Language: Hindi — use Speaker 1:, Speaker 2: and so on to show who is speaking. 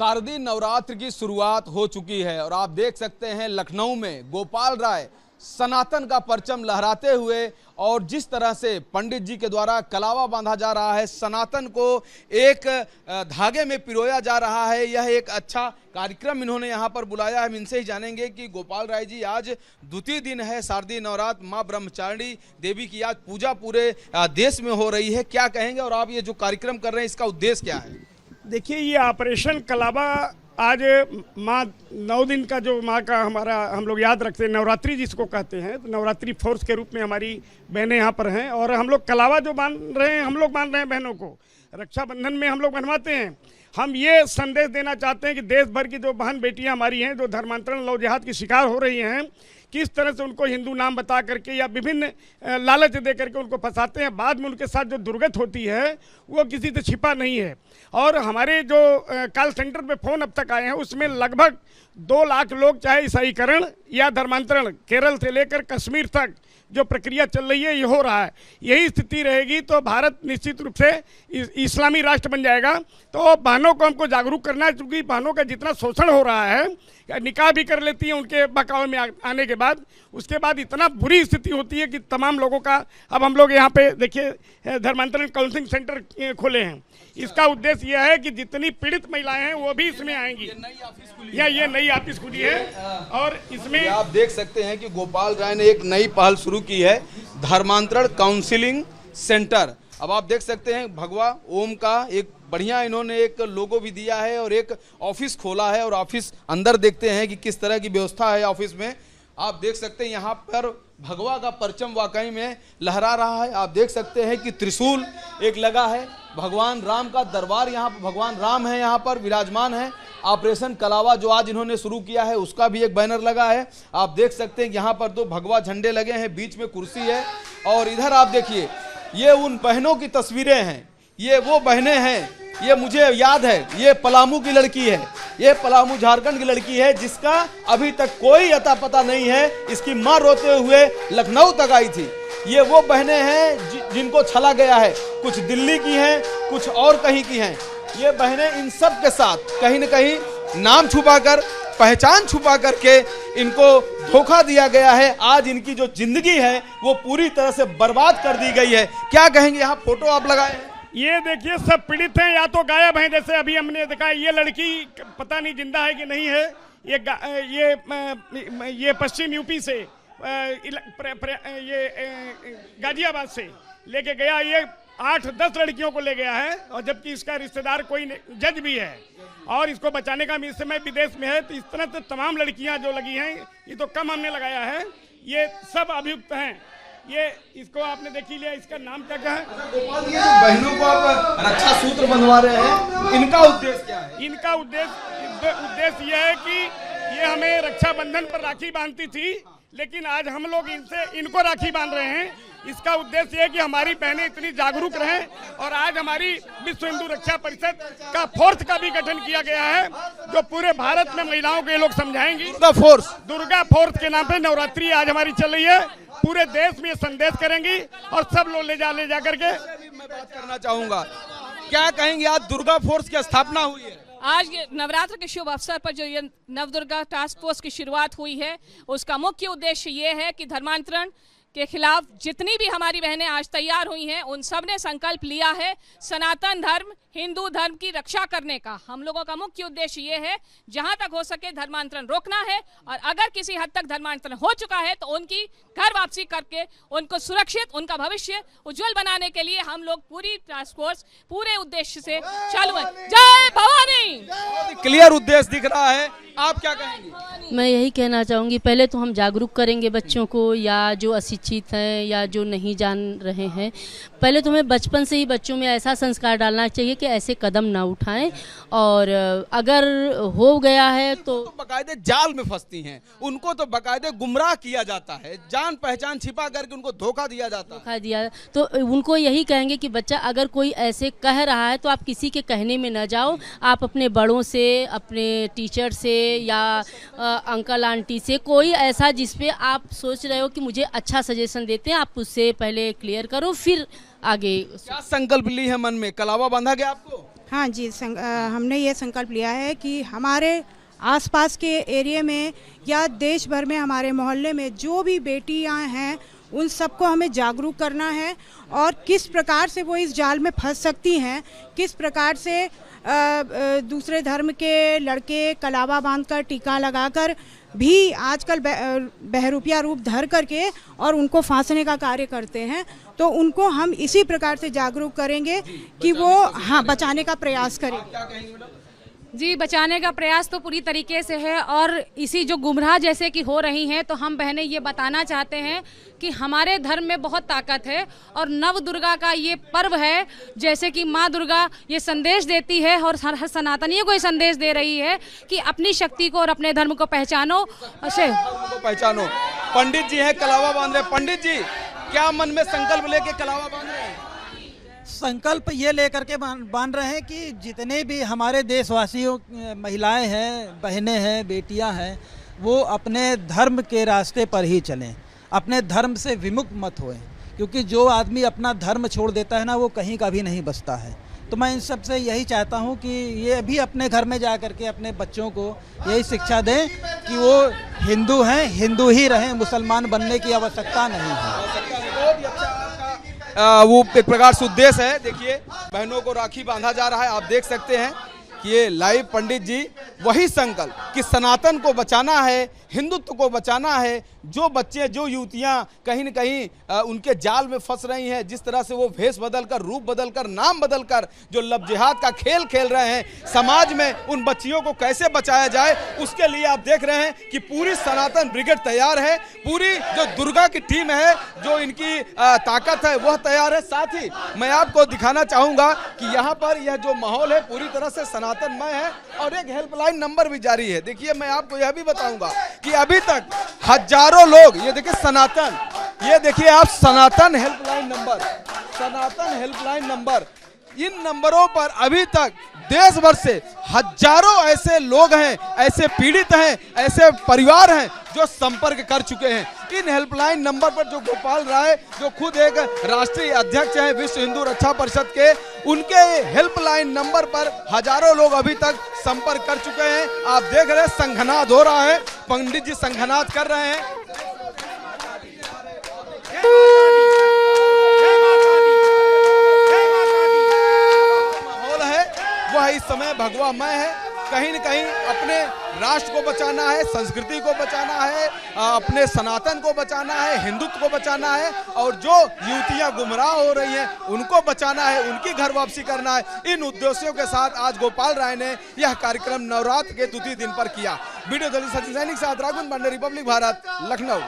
Speaker 1: शारदीय नवरात्र की शुरुआत हो चुकी है और आप देख सकते हैं लखनऊ में गोपाल राय सनातन का परचम लहराते हुए और जिस तरह से पंडित जी के द्वारा कलावा बांधा जा रहा है, सनातन को एक धागे में पिरोया जा रहा है। यह एक अच्छा कार्यक्रम इन्होंने यहाँ पर बुलाया है। हम इनसे ही जानेंगे कि गोपाल राय जी, आज द्वितीय दिन है शारदीय नवरात्र, माँ ब्रह्मचारिणी देवी की आज पूजा पूरे देश में हो रही है, क्या कहेंगे? और आप ये जो कार्यक्रम कर रहे हैं इसका उद्देश्य क्या है?
Speaker 2: देखिए, ये ऑपरेशन कलावा आज माँ 9 दिन का जो माँ का हमारा हम लोग याद रखते हैं, नवरात्रि जिसको कहते हैं, तो नवरात्रि फोर्स के रूप में हमारी बहनें यहाँ पर हैं और हम लोग कलावा जो बांध रहे हैं, हम लोग बांध रहे हैं बहनों को। रक्षाबंधन में हम लोग बनवाते हैं। हम ये संदेश देना चाहते हैं कि देश भर की जो बहन बेटियाँ हमारी हैं जो धर्मांतरण लव जिहाद की शिकार हो रही हैं, किस तरह से उनको हिंदू नाम बता करके या विभिन्न लालच दे करके उनको फंसाते हैं, बाद में उनके साथ जो दुर्गत होती है वो किसी से छिपा नहीं है। और हमारे जो कॉल सेंटर पे फ़ोन अब तक आए हैं उसमें लगभग 2 लाख लोग, चाहे ईसाईकरण या धर्मांतरण केरल से लेकर कश्मीर तक जो प्रक्रिया चल रही है ये हो रहा है। यही स्थिति रहेगी तो भारत निश्चित रूप से इस्लामी राष्ट्र बन जाएगा। तो बहनों को हमको जागरूक करना है, क्योंकि बहनों का जितना शोषण हो रहा है, निकाह भी कर लेती हैं उनके बहकावे में आने के बाद, उसके बाद इतना बुरी स्थिति होती है कि तमाम लोगों का। अब हम लोग यहाँ पे देखिए धर्मांतरण काउंसलिंग सेंटर खोले हैं। इसका उद्देश्य यह है कि जितनी पीड़ित महिलाएं हैं वो भी इसमें आएंगी। ये नई ऑफिस खुली है और इसमें
Speaker 1: आप देख सकते हैं कि गोपाल राय ने एक नई पहल शुरू की है, धर्मांतरण काउंसलिंग सेंटर। अब आप देख सकते हैं भगवा ओम का एक बढ़िया इन्होंने एक लोगो भी दिया है और एक ऑफिस खोला है और ऑफिस अंदर देखते हैं कि किस तरह की व्यवस्था है ऑफिस में। आप देख सकते हैं यहाँ पर भगवा का परचम वाकई में लहरा रहा है। आप देख सकते हैं कि त्रिशूल एक लगा है, भगवान राम का दरबार, यहाँ पर भगवान राम है यहाँ पर विराजमान है। ऑपरेशन कलावा जो आज इन्होंने शुरू किया है उसका भी एक बैनर लगा है। आप देख सकते हैं यहाँ पर 2 भगवा झंडे लगे हैं, बीच में कुर्सी है और इधर आप देखिए ये उन बहनों की तस्वीरें हैं। ये वो बहनें हैं, ये मुझे याद है, ये पलामू की लड़की है, ये पलामू झारखंड की लड़की है जिसका अभी तक कोई अता पता नहीं है। इसकी मां रोते हुए लखनऊ तक आई थी। ये वो बहनें हैं जिनको छला गया है, कुछ दिल्ली की हैं, कुछ और कहीं की हैं। ये बहनें इन सब के साथ कहीं न कहीं नाम छुपाकर, पहचान छुपा करके इनको धोखा दिया गया है। आज इनकी जो जिंदगी है वो पूरी तरह से बर्बाद कर दी गई है। क्या कहेंगे? यहाँ फोटो आप लगाए हैं,
Speaker 2: ये देखिए सब पीड़ित हैं या तो गायब हैं। जैसे अभी हमने देखा ये लड़की पता नहीं जिंदा है कि नहीं है। ये पश्चिम यूपी से ये गाजियाबाद से लेके गया, ये 8-10 लड़कियों को ले गया है और जबकि इसका रिश्तेदार कोई जज भी है और इसको बचाने का इस समय विदेश में है। तो इस तरह से तमाम लड़कियां जो लगी हैं, ये तो कम हमने लगाया है, ये सब अभियुक्त हैं। ये इसको आपने देख ही लिया, इसका नाम क्या है?
Speaker 1: ये जो बहनों को आप रक्षा सूत्र बंधवा रहे हैं, इनका उद्देश्य क्या है?
Speaker 2: इनका उद्देश्य यह है कि ये हमें रक्षाबंधन पर राखी बांधती थी, लेकिन आज हम लोग इनको राखी बांध रहे हैं। इसका उद्देश्य है कि हमारी बहनें इतनी जागरूक रहें और आज हमारी विश्व हिंदू रक्षा परिषद का फोर्स का भी गठन किया गया है, जो पूरे भारत में महिलाओं को ये लोग समझाएंगी। दुर्गा फोर्स के नाम पे नवरात्रि आज हमारी चल रही है, पूरे देश में संदेश करेंगी और सब लोग ले जा करके।
Speaker 1: मैं बात करना चाहूंगा, क्या कहेंगे? आज दुर्गा फोर्स की स्थापना हुई है।
Speaker 3: आज नवरात्र के शुभ अवसर पर जो ये नवदुर्गा टास्क फोर्स की शुरुआत हुई है, उसका मुख्य उद्देश्य ये है कि धर्मांतरण के खिलाफ जितनी भी हमारी बहनें आज तैयार हुई हैं, उन सब ने संकल्प लिया है सनातन धर्म, हिंदू धर्म की रक्षा करने का। हम लोगों का मुख्य उद्देश्य ये है जहां तक हो सके धर्मांतरण रोकना है और अगर किसी हद तक धर्मांतरण हो चुका है तो उनकी घर वापसी करके उनको सुरक्षित, उनका भविष्य उज्जवल बनाने के लिए हम लोग पूरी टास्क फोर्स पूरे उद्देश्य से चालू है। जय भवानी।
Speaker 1: क्लियर उद्देश्य दिख रहा है, आप क्या कहेंगे?
Speaker 4: मैं यही कहना चाहूँगी, पहले तो हम जागरूक करेंगे बच्चों को, या जो अशिक्षित हैं या जो नहीं जान रहे हैं, पहले तो हमें बचपन से ही बच्चों में ऐसा संस्कार डालना चाहिए कि ऐसे कदम ना उठाएं और अगर हो गया है तो
Speaker 1: बकायदे जाल में फंसती हैं, उनको तो बकायदे गुमराह किया जाता है, जान पहचान छिपा करके उनको धोखा दिया जाता है।
Speaker 4: तो उनको यही कहेंगे कि बच्चा अगर कोई ऐसे कह रहा है तो आप किसी के कहने में न जाओ, आप अपने बड़ों से, अपने टीचर से या अंकल आंटी से, कोई ऐसा जिसपे आप सोच रहे हो कि मुझे अच्छा सजेशन देते हैं, आप उससे पहले क्लियर करो फिर आगे।
Speaker 1: क्या संकल्प ली है मन में? कलावा बांधा गया आपको?
Speaker 5: हाँ जी, हमने ये संकल्प लिया है कि हमारे आसपास के एरिया में या देश भर में हमारे मोहल्ले में जो भी बेटियां हैं उन सबको हमें जागरूक करना है और किस प्रकार से वो इस जाल में फंस सकती हैं, किस प्रकार से दूसरे धर्म के लड़के कलावा बांधकर टीका लगाकर भी आजकल बहरूपिया रूप धर करके और उनको फांसने का कार्य करते हैं। तो उनको हम इसी प्रकार से जागरूक करेंगे कि वो हाँ बचाने का प्रयास करें।
Speaker 6: जी, बचाने का प्रयास तो पूरी तरीके से है और इसी जो गुमराह जैसे कि हो रही हैं, तो हम बहनें ये बताना चाहते हैं कि हमारे धर्म में बहुत ताकत है और नव दुर्गा का ये पर्व है, जैसे कि माँ दुर्गा ये संदेश देती है और हर सनातनियों को ये संदेश दे रही है कि अपनी शक्ति को और अपने धर्म को पहचानो।
Speaker 1: पहचानो। पंडित जी हैं, कलावा बांध रहे। पंडित जी, क्या मन में संकल्प लेके कलावा बांध रहे हैं?
Speaker 7: संकल्प ये लेकर के बांध रहे हैं कि जितने भी हमारे देशवासियों महिलाएं हैं, बहनें हैं, बेटियां हैं, वो अपने धर्म के रास्ते पर ही चलें, अपने धर्म से विमुख मत होएं, क्योंकि जो आदमी अपना धर्म छोड़ देता है ना, वो कहीं का भी नहीं बचता है। तो मैं इन सब से यही चाहता हूँ कि ये भी अपने घर में जा कर के अपने बच्चों को यही शिक्षा दें कि वो हिंदू हैं, हिंदू ही रहें, मुसलमान बनने की आवश्यकता नहीं है।
Speaker 1: वो एक प्रकार से उद्देश्य है। देखिए, बहनों को राखी बांधा जा रहा है। आप देख सकते हैं कि ये लाइव पंडित जी वही संकल्प कि सनातन को बचाना है, हिंदुत्व को बचाना है। जो बच्चे, जो युवतियां कहीं न कहीं उनके जाल में फंस रही हैं, जिस तरह से वो भेष बदलकर, रूप बदलकर, नाम बदलकर जो लब जिहाद का खेल खेल रहे हैं, समाज में उन बच्चियों को कैसे बचाया जाए, उसके लिए आप देख रहे हैं कि पूरी सनातन ब्रिगेड तैयार है। पूरी जो दुर्गा की टीम है, जो इनकी ताकत है, वह तैयार है। साथ ही मैं आपको दिखाना चाहूँगा कि यहाँ पर यह जो माहौल है पूरी तरह से सनातनमय है और एक हेल्पलाइन नंबर भी जारी है। देखिए, मैं आपको यह भी बताऊँगा कि अभी तक हजारों लोग, ये देखिए सनातन, ये देखिए आप सनातन हेल्पलाइन नंबर, सनातन हेल्पलाइन नंबर, इन नंबरों पर अभी तक देश भर से हजारों ऐसे लोग हैं, ऐसे पीड़ित हैं, ऐसे परिवार हैं जो संपर्क कर चुके हैं। इन हेल्पलाइन नंबर पर जो गोपाल राय, जो खुद एक राष्ट्रीय अध्यक्ष हैं विश्व हिंदू रक्षा परिषद के, उनके हेल्पलाइन नंबर पर हजारों लोग अभी तक संपर्क कर चुके हैं। आप देख रहे हैं संघनाद हो रहा है, पंडित जी संघनाद कर रहे हैं। माहौल है वह इस समय भगवामय है। कहीं न कहीं अपने राष्ट्र को बचाना है, संस्कृति को बचाना है, अपने सनातन को बचाना है, हिंदुत्व को बचाना है और जो युवतियां गुमराह हो रही हैं उनको बचाना है, उनकी घर वापसी करना है। इन उद्देश्यों के साथ आज गोपाल राय ने यह कार्यक्रम नवरात्र के द्वितीय दिन पर किया। वीडियो जर्नलिस्ट सचिन सैनिक के साथ राघवन पांडे, रिपब्लिक भारत, लखनऊ।